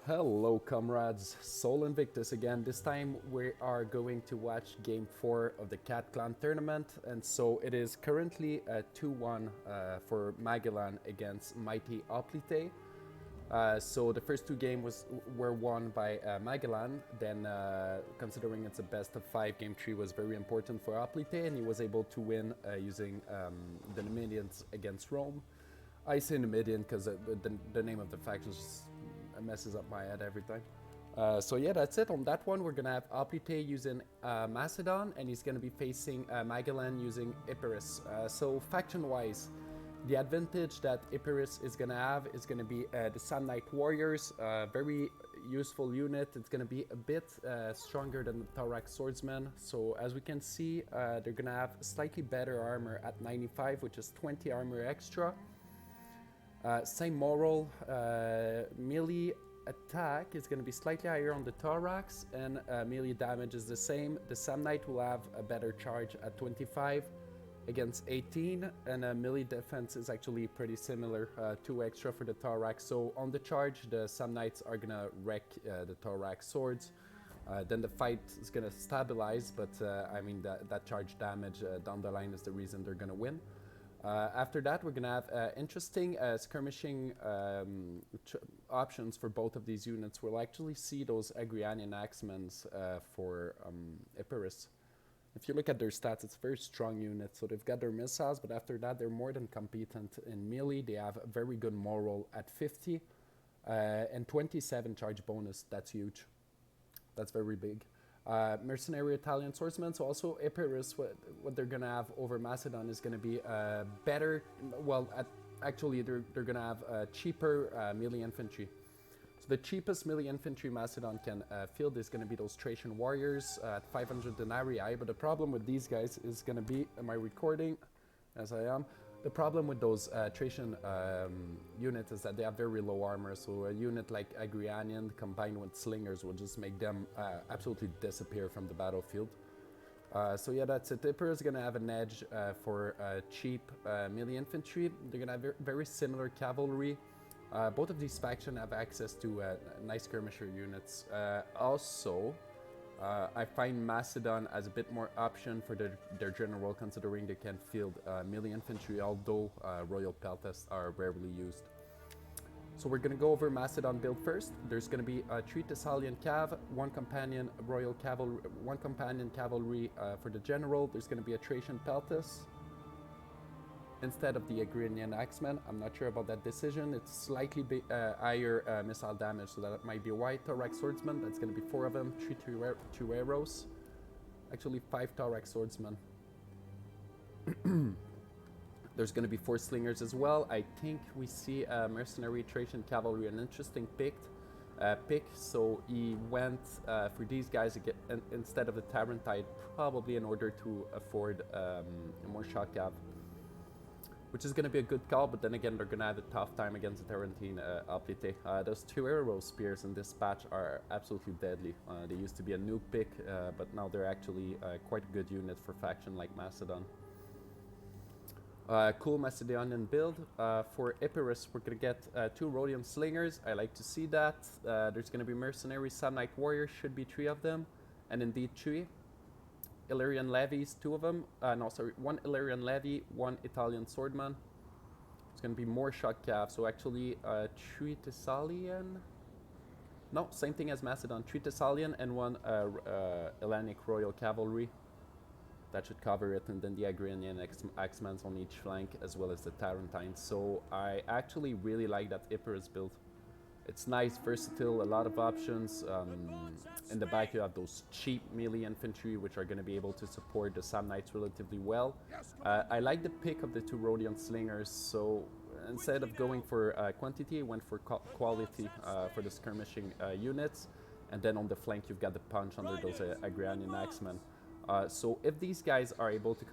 Hello comrades, Soul Invictus again. This time we are going to watch game 4 of the Cat Clan tournament, and so it is currently a 2-1 for Magellan against Mighty Oplite. So the first two games were won by Magellan, then considering it's a best of 5, game 3 was very important for Oplite and he was able to win using the Numidians against Rome. I say Numidian because the name of the faction just messes up my head every time. So yeah, that's it. On that one, we're gonna have Oplite using Macedon, and he's gonna be facing Magellan using Epirus. So faction-wise, the advantage that Epirus is gonna have is gonna be the Samnite Warriors, very useful unit. It's gonna be a bit stronger than the Thorax Swordsman. So as we can see, they're gonna have slightly better armor at 95, which is 20 armor extra. Same moral, melee attack is going to be slightly higher on the Thorax, and melee damage is the same. The Samnite will have a better charge at 25 against 18, and melee defense is actually pretty similar, 2 extra for the Thorax. So on the charge, the Samnites are going to wreck the Thorax swords. Then the fight is going to stabilize, but I mean that charge damage down the line is the reason they're going to win. After that, we're going to have interesting skirmishing options for both of these units. We'll actually see those Agrianian Axemen for Epirus. If you look at their stats, it's a very strong unit. So they've got their missiles, but after that, they're more than competent in melee. They have a very good moral at 50 and 27 charge bonus. That's huge. That's very big. Mercenary Italian swordsmen. So also Epirus, what they're gonna have over Macedon is gonna be better. Well, actually they're gonna have cheaper melee infantry. So the cheapest melee infantry Macedon can field is gonna be those Thracian warriors at 500 denarii. But the problem with these guys is gonna be, am I recording? As I am. The problem with those Thracian units is that they have very low armor, so a unit like Agrianian combined with slingers will just make them absolutely disappear from the battlefield. So yeah, that's it. Epirus is going to have an edge for cheap melee infantry. They're going to have very similar cavalry. Both of these factions have access to nice skirmisher units. Also, I find Macedon as a bit more option for their general, considering they can field melee infantry, although royal peltas are rarely used. So we're going to go over Macedon build first. There's going to be 3 Thessalian cav, 1 companion royal cavalry, 1 companion cavalry for the general. There's going to be a Thracian peltas instead of the Agrianian Axemen. I'm not sure about that decision. It's slightly higher missile damage, so that might be a white Thorax Swordsman. That's going to be 4 of them, 2 arrows. Actually 5 Thorax Swordsmen. There's going to be 4 slingers as well. I think we see Mercenary Thracian Cavalry, an interesting pick. So he went for these guys again, instead of the Tarentine, probably in order to afford a more shock cav, which is going to be a good call, but then again, they're going to have a tough time against the Tarentine Oplite. Those 2 arrow spears in this patch are absolutely deadly. They used to be a noob pick, but now they're actually quite a good unit for faction like Macedon. Cool Macedonian build. For Epirus, we're going to get 2 Rhodium Slingers. I like to see that. There's going to be Mercenary Samnite Warriors, should be 3 of them, and indeed 3. Illyrian levies, 2 of them. No, sorry, 1 Illyrian levy, 1 Italian swordman. It's going to be more shock cav. So actually, 3 Thessalian. No, same thing as Macedon. 3 Thessalian and 1 Hellenic royal cavalry. That should cover it, and then the Agrianian Axemen on each flank, as well as the Tarentine. So I actually really like that Epirus build. It's nice, versatile, a lot of options. In the back you have those cheap melee infantry, which are going to be able to support the Samnites relatively well. I like the pick of the 2 Rhodian Slingers, so instead of going for quantity, I went for quality for the skirmishing units. And then on the flank you've got the punch under those Agrianian Axemen. So if these guys are able to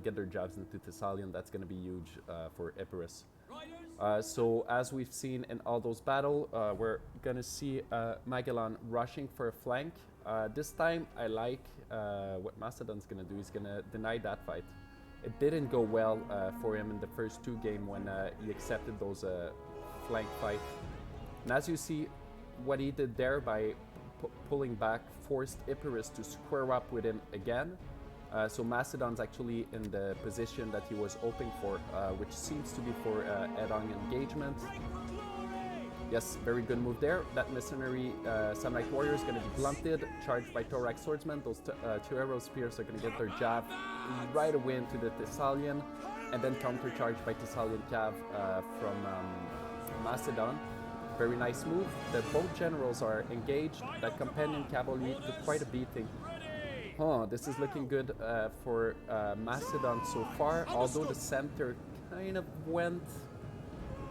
get their jabs into Thessalian, that's going to be huge for Epirus. So as we've seen in all those battles, we're going to see Magellan rushing for a flank. This time I like what Macedon's going to do. He's going to deny that fight. It didn't go well for him in the first 2 games when he accepted those flank fight. And as you see, what he did there by pulling back forced Epirus to square up with him again. So Macedon's actually in the position that he was hoping for, which seems to be for head-on engagement. Yes, very good move there. That mercenary Samnite warrior is going to be blunted, charged by Thorax swordsman. Those two arrow spears are going to get their jab right away into the Thessalian, and then countercharged by Thessalian cav from Macedon. Very nice move. Both generals are engaged. That companion cavalry took quite a beating. This is looking good for Macedon so far, although the center kind of went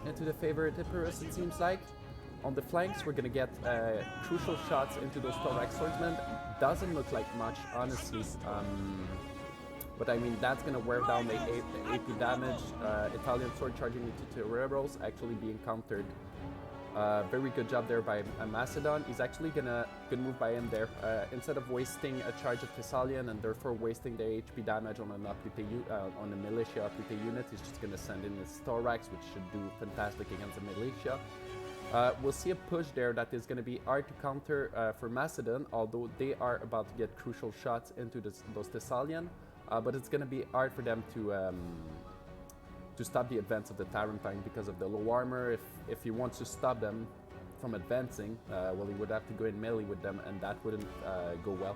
into the favor of Epirus, it seems like. On the flanks, we're going to get crucial shots into those Thorax swordsmen. Doesn't look like much, honestly. But I mean, that's going to wear down the AP damage. Italian sword charging into two arrows, actually being countered. Very good job there by Macedon. He's actually gonna good move by him there. Instead of wasting a charge of Thessalian and therefore wasting the HP damage on an on a militia applique unit, he's just gonna send in his Thorax, which should do fantastic against the militia. We'll see a push there that is gonna be hard to counter for Macedon, although they are about to get crucial shots into those Thessalian. But it's gonna be hard for them to stop the advance of the Tarentine because of the low armor. If he wants to stop them from advancing, well, he would have to go in melee with them, and that wouldn't go well.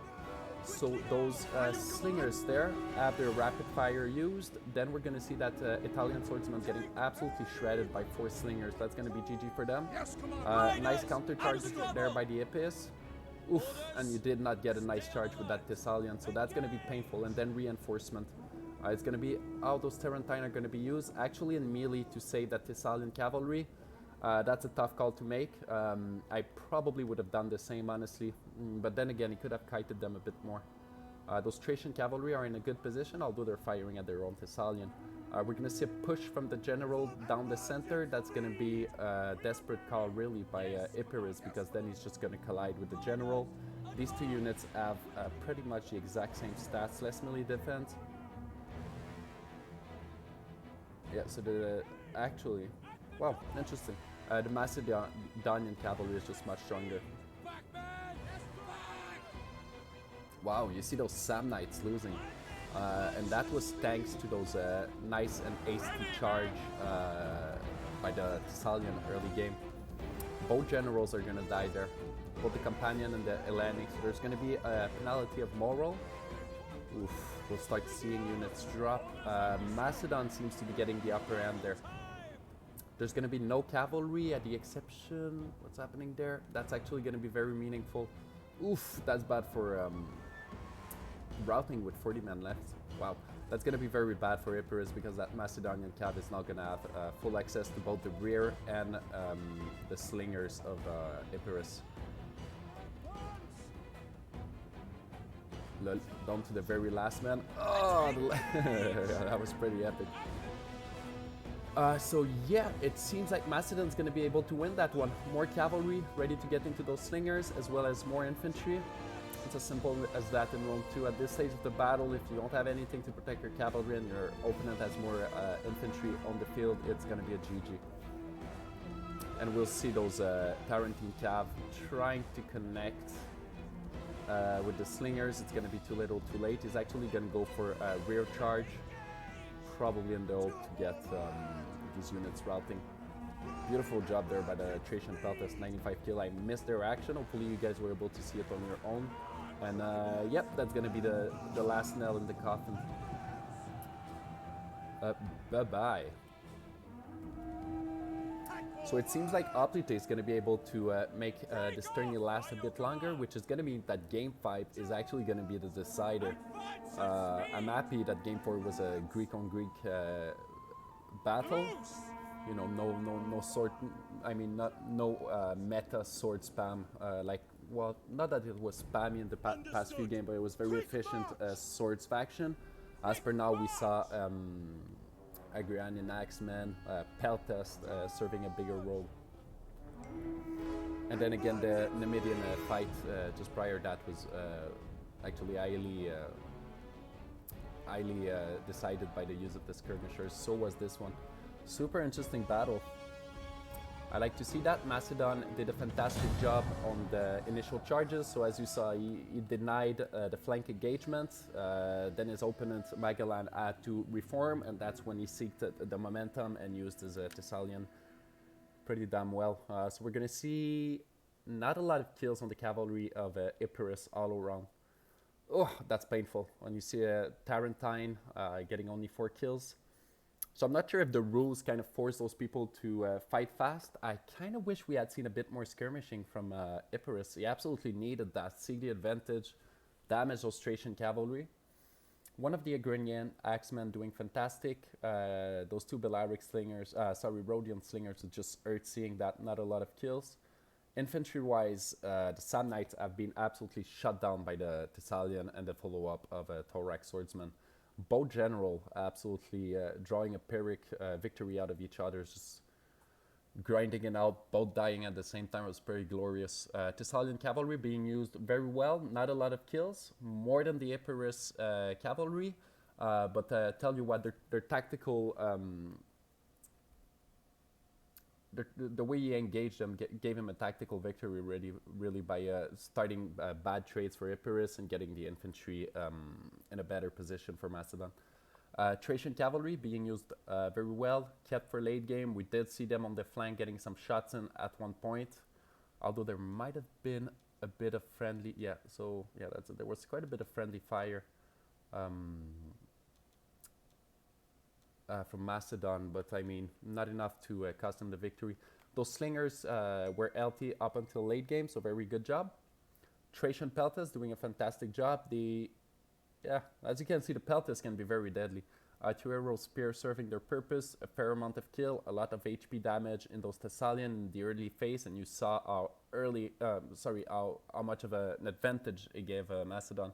So those slingers there have their rapid fire used. Then we're going to see that Italian swordsman getting absolutely shredded by 4 slingers. That's going to be GG for them. Nice counter charge there by the Epis. Oof, and you did not get a nice charge with that Thessalian, so that's going to be painful. And then reinforcement. It's going to be how those Tarentine are going to be used. Actually in melee to save that Thessalian cavalry. That's a tough call to make. I probably would have done the same, honestly. But then again, he could have kited them a bit more. Those Thracian cavalry are in a good position, although they're firing at their own Thessalian. We're going to see a push from the general down the center. That's going to be a desperate call, really, by Epirus, because then he's just going to collide with the general. These two units have pretty much the exact same stats, less melee defense. Yeah, so actually, wow, interesting. The Macedonian cavalry is just much stronger. Wow, you see those Samnites losing. And that was thanks to those nice and hasty charge by the Thessalian early game. Both generals are going to die there. Both the Companion and the Hellenic. So there's going to be a penalty of moral. Oof. We'll start seeing units drop. Macedon seems to be getting the upper end there. There's going to be no cavalry at the exception. What's happening there? That's actually going to be very meaningful. Oof, that's bad for routing with 40 men left. Wow, that's going to be very bad for Epirus because that Macedonian cav is not going to have full access to both the rear and the slingers of Epirus. Down to the very last man. Oh, that was pretty epic. So yeah, it seems like Macedon's going to be able to win that one. More cavalry ready to get into those slingers, as well as more infantry. It's as simple as that in round 2. At this stage of the battle, if you don't have anything to protect your cavalry and your opponent has more infantry on the field, it's going to be a GG. And we'll see those Tarentine cav trying to connect with the slingers. It's going to be too little too late. He's actually going to go for a rear charge, probably in the hope to get these units routing. Beautiful job there by the Thracian Peltas, 95 kill. I missed their action. Hopefully you guys were able to see it on your own. And yep, that's going to be the last nail in the coffin. Bye-bye. So it seems like Oplite is going to be able to make this tourney last a bit longer, which is going to mean that Game 5 is actually going to be the decider. I'm happy that Game 4 was a Greek-on-Greek battle. You know, no sword. I mean, no meta sword spam. Like, well, not that it was spammy in the past few games, but it was very efficient swords faction. As per now, we saw Agrianian Axeman, Peltas serving a bigger role. And then again, the Numidian fight just prior that was actually highly decided by the use of the skirmishers. So was this one. Super interesting battle. I like to see that. Macedon did a fantastic job on the initial charges. So as you saw, he denied the flank engagement. Then his opponent, Magellan, had to reform, and that's when he seeked the momentum and used his Thessalian pretty damn well. So we're going to see not a lot of kills on the cavalry of Epirus all around. Oh, that's painful when you see a Tarentine getting only 4 kills. So I'm not sure if the rules kind of force those people to fight fast. I kind of wish we had seen a bit more skirmishing from Epirus. He absolutely needed that. See the advantage, damage those Thracian cavalry. One of the Agrinian axemen doing fantastic. Those 2 Balearic slingers, Rhodian slingers, just earth seeing that, not a lot of kills. Infantry-wise, the Sand Knights have been absolutely shut down by the Thessalian and the follow-up of a Thorax Swordsman. Both general absolutely drawing a Pyrrhic victory out of each other, just grinding it out, both dying at the same time. It was pretty glorious. Thessalian cavalry being used very well, not a lot of kills, more than the Epirus cavalry, but tell you what, their tactical, the way he engaged them gave him a tactical victory really by starting bad trades for Epirus and getting the infantry in a better position for Macedon. Thracian cavalry being used very well, kept for late game. We did see them on the flank getting some shots in at one point, although there might have been a bit of friendly, there was quite a bit of friendly fire from Macedon, but I mean, not enough to cost them the victory. Those slingers were healthy up until late game, so very good job. Thracian Peltas doing a fantastic job. As you can see, the Peltas can be very deadly. 2 arrow spears serving their purpose, a fair amount of kill, a lot of HP damage in those Thessalian in the early phase, and you saw how much of an advantage it gave Macedon.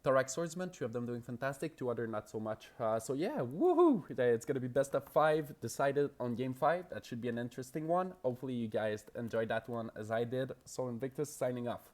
Thorax Swordsman, 3 of them doing fantastic, 2 other not so much. So yeah, woohoo! It's going to be best of 5 decided on game 5. That should be an interesting one. Hopefully you guys enjoyed that one as I did. So Invictus signing off.